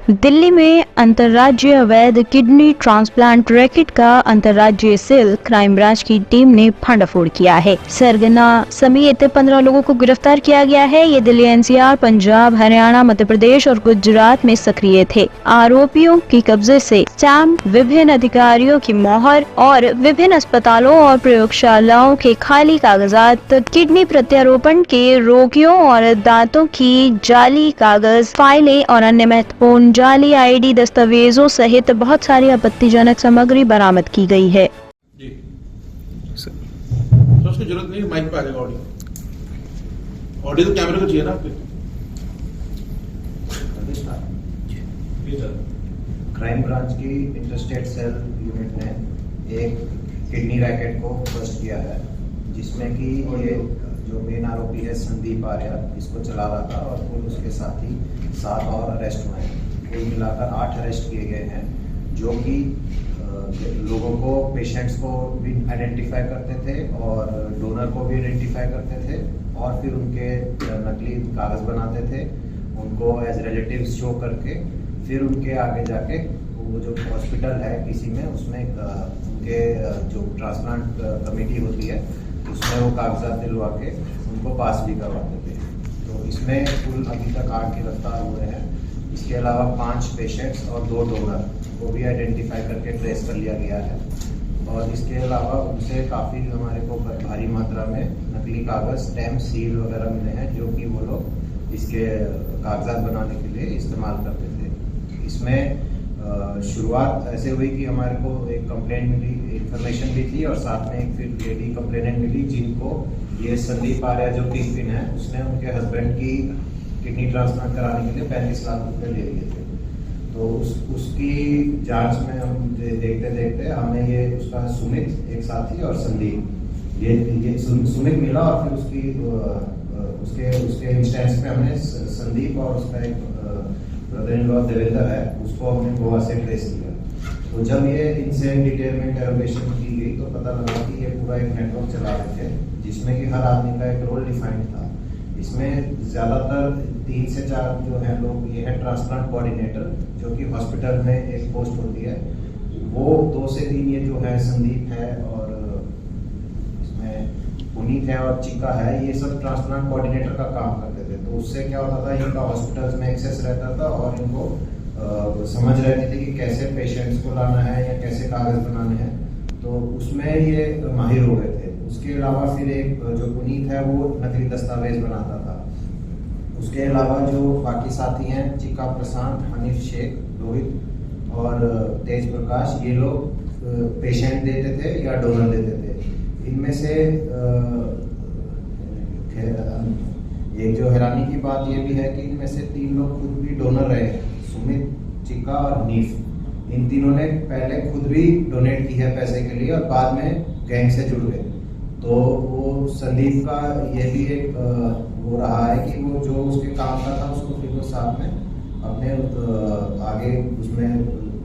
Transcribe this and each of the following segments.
दिल्ली में अंतर्राज्यीय अवैध किडनी ट्रांसप्लांट रैकेट का अंतर्राज्यीय सेल क्राइम ब्रांच की टीम ने भंडाफोड़ किया है। सरगना समेत 15 लोगों को गिरफ्तार किया गया है। ये दिल्ली, एनसीआर, पंजाब, हरियाणा, मध्य प्रदेश और गुजरात में सक्रिय थे। आरोपियों के कब्जे से स्टैम्प, विभिन्न अधिकारियों की मोहर और विभिन्न अस्पतालों और प्रयोगशालाओं के खाली कागजात, किडनी प्रत्यारोपण के रोगियों और दांतों की जाली कागज, फाइलें और अन्य महत्वपूर्ण जाली आईडी दस्तावेजों सहित बहुत सारी आपत्तिजनक सामग्री बरामद की गई है। जी तो उसकी जरूरत नहीं, माइक पे आ जाएगा ऑडियो। ऑडियो तो कैमरे को चाहिए ना आपके। क्राइम ब्रांच की इंटरस्टेट सेल यूनिट ने एक किडनी रैकेट को बस्ट किया है, जिसमें कि ये जो मेन आरोपी है संदीप आर्या, इसको चला रहा था और कुल उसके साथ ही 7 और अरेस्ट हुए हैं। कुल मिलाकर 8 अरेस्ट किए गए हैं, जो कि लोगों को, पेशेंट्स को भी आइडेंटिफाई करते थे और डोनर को भी आइडेंटिफाई करते थे और फिर उनके नकली कागज बनाते थे, उनको एज रिलेटिव्स शो करके फिर उनके आगे जाके वो जो हॉस्पिटल है किसी में, उसमें उनके जो ट्रांसप्लांट कमेटी होती है उसमें वो कागजात दिलवा के उनको पास भी करवाते थे। तो इसमें कुल अभी तक 8 गिरफ्तार हुए हैं। इसके अलावा 5 पेशेंट्स और 2 डोनर को भी आइडेंटिफाई करके ट्रेस कर लिया गया है और इसके अलावा उनसे काफ़ी हमारे को भारी मात्रा में नकली कागज, स्टैम्प, सील वगैरह मिले हैं, जो कि वो लोग इसके कागजात बनाने के लिए इस्तेमाल करते थे। इसमें शुरुआत ऐसे हुई कि हमारे को एक कंप्लेंट मिली, इन्फॉर्मेशन भी थी और साथ में एक फिर लेडी कंप्लेनेंट मिली, जिनको ये संदीप आर्या जो किंगपिन है, उसने उनके हस्बैंड की किडनी ट्रांसप्लांट कराने के लिए 35 लाख रुपए ले लिए थे। तो उसकी जांच में हम देखते देखते हमें ये उसका सुमित एक साथी और संदीप, ये सुमित मिला और फिर उसके इंस्टेंस पे हमने संदीप और उसका एक ब्रदर इन लॉ देवेंद्र है, उसको हमने गोवा से ट्रेस किया। तो जब ये इनसे डिटेल में इंटरोगेशन की गई तो पता लगा कि ये पूरा एक नेटवर्क चला रहे थे, जिसमें कि हर आदमी का एक रोल डिफाइंड था। इसमें ज़्यादातर 3 से 4 जो है लोग, ये है ट्रांसप्लांट कोऑर्डिनेटर, जो कि हॉस्पिटल में एक पोस्ट होती है, वो 2 से 3 ये जो है संदीप है और इसमें पुनीत है और चिका है, ये सब ट्रांसप्लांट कोऑर्डिनेटर का काम करते थे। तो उससे क्या होता था, इनका हॉस्पिटल्स में एक्सेस रहता था और इनको समझ रहती थी कि कैसे पेशेंट्स को लाना है या कैसे कागज बनाने हैं, तो उसमें ये माहिर हो गए थे। उसके अलावा फिर एक जो पुनीत है वो नकली दस्तावेज बनाता था। उसके अलावा जो बाकी साथी हैं, चिका प्रशांत, हनीफ शेख, रोहित और तेज प्रकाश, ये लोग पेशेंट देते थे या डोनर देते थे। इनमें से एक जो हैरानी की बात ये भी है कि इनमें से 3 लोग खुद भी डोनर रहे, सुमित, चिका और हनीफ। इन तीनों ने पहले खुद भी डोनेट की है पैसे के लिए और बाद में गैंग से जुड़ गए। तो वो संदीप का ये भी एक वो रहा है कि वो जो उसके काम का था उसको फिर वो साथ में अपने आगे उसमें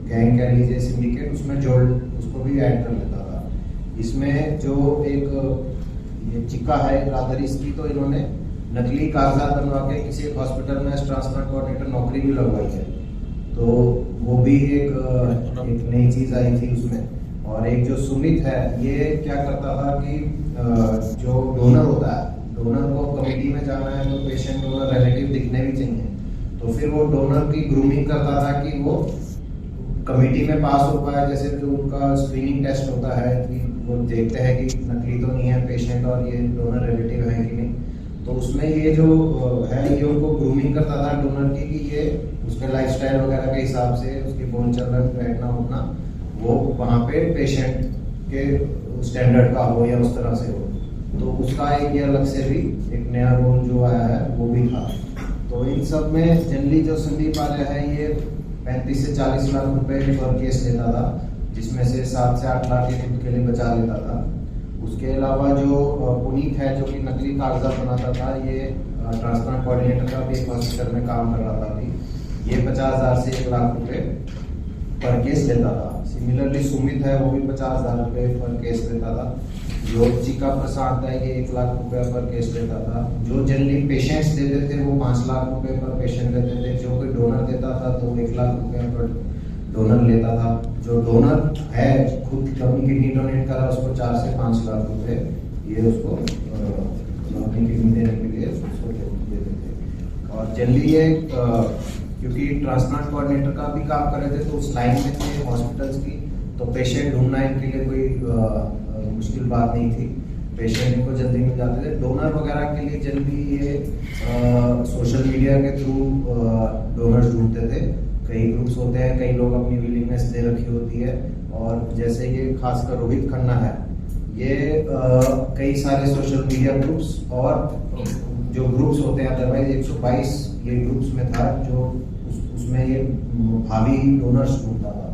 गैंग कह लीजिए, सिंडिकेट, उसमें जोड़ उसको भी ऐड कर लेता था। इसमें जो एक ये चिक्का है रादर, इसकी तो इन्होंने नकली कागजात बनवा के किसी एक हॉस्पिटल में ट्रांसप्लांट कोऑर्डिनेटर नौकरी भी लगवाई है, तो वो भी एक नई चीज आई थी उसमें। और एक जो सुमित है, ये क्या करता था कि जो डोनर होता है, डोनर को कमेटी में जाना है तो पेशेंट डोनर रिलेटिव दिखने भी चाहिए, तो फिर वो डोनर की ग्रूमिंग करता था कि वो कमेटी में पास हो पाए। जैसे जो उनका स्क्रीनिंग टेस्ट होता है कि वो देखते हैं कि नकली तो नहीं है पेशेंट और ये डोनर रिलेटिव है कि नहीं, तो उसमें ये जो है ये उनको ग्रूमिंग करता था डोनर की कि ये उसके लाइफस्टाइल वगैरह के हिसाब से उसकी बोल चलन, बैठना उठना वो वहाँ पे पेशेंट के स्टैंडर्ड का हो या उस तरह से हो। तो उसका एक ये अलग से भी एक नया रोल जो आया है वो भी था। तो इन सब में जनरली जो संदीप आर्या है, ये 35 से 40 लाख रुपए पर केस लेता था, जिसमें से 7 से 8 लाख ये खुद के लिए बचा लेता था। उसके अलावा जो पुनीत है, जो कि नकली कागजात बनाता था, ये ट्रांसप्लांट कोऑर्डिनेटर का भी एक हॉस्पिटल में काम कर रहा था, ये 50,000 से 1 लाख रुपए पर केस लेता था। सिमिलरली सुमित है, वो भी 50,000 रुपए पर केस लेता था। जो चिका प्रसाद है ये 1 लाख रुपए पर केस लेता था। जो जनरली पेशेंट्स देते थे वो 5 लाख रुपए पर पेशेंट देते थे। जो कोई डोनर देता था तो 1 लाख रुपए पर डोनर लेता था। जो डोनर है खुद अपनी किडनी डोनेट करा उसको 4 से 5 लाख रुपए ये उसको अपनी किडनी देने के लिए उसको देते थे। और जनरली ये क्योंकि ट्रांसप्लांट कोऑर्डिनेटर का भी काम कर रहे थे तो उस लाइन में थे हॉस्पिटल्स की, तो पेशेंट ढूंढना इनके लिए कोई मुश्किल बात नहीं थी। पेशेंट इनको जल्दी मिल जाते थे। डोनर वगैरह के लिए जल्दी ये सोशल मीडिया के थ्रू डोनर्स ढूंढते थे। कई ग्रुप्स होते हैं, कई लोग अपनी विलिंगनेस दे रखी होती है। और जैसे ये खासकर रोहित खन्ना है, ये कई सारे सोशल मीडिया ग्रुप्स और जो ग्रुप्स होते हैं अदरवाइज 122 ये ग्रुप्स में था जो उसमें ये भावी डोनर्स ढूंढता था।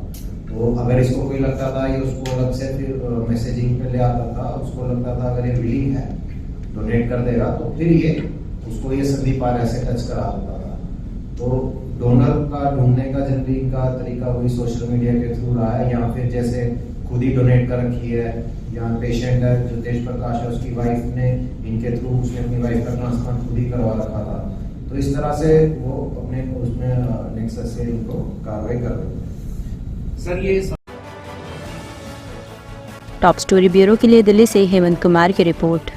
तो अगर इसको कोई लगता था ये उसको अलग से फिर मैसेजिंग पे ले आता था। उसको लगता था अगर ये विलिंग है डोनेट कर देगा तो फिर ये उसको ये संदीप आर्य से टच करा देता था। तो डोनर का ढूंढने का जनरली का तरीका वही सोशल मीडिया के थ्रू रहा है, या फिर जैसे खुद ही डोनेट कर रखी है, या पेशेंट है जो तेज प्रकाश है उसकी वाइफ ने इनके थ्रू उसने अपनी वाइफ का ट्रांसप्लांट खुद ही करवा रखा था। तो इस तरह से वो अपने उसमें नेक्सस से इनको कार्रवाई कर रहे थे। सर ये टॉप स्टोरी ब्यूरो के लिए दिल्ली से हेमंत कुमार की रिपोर्ट।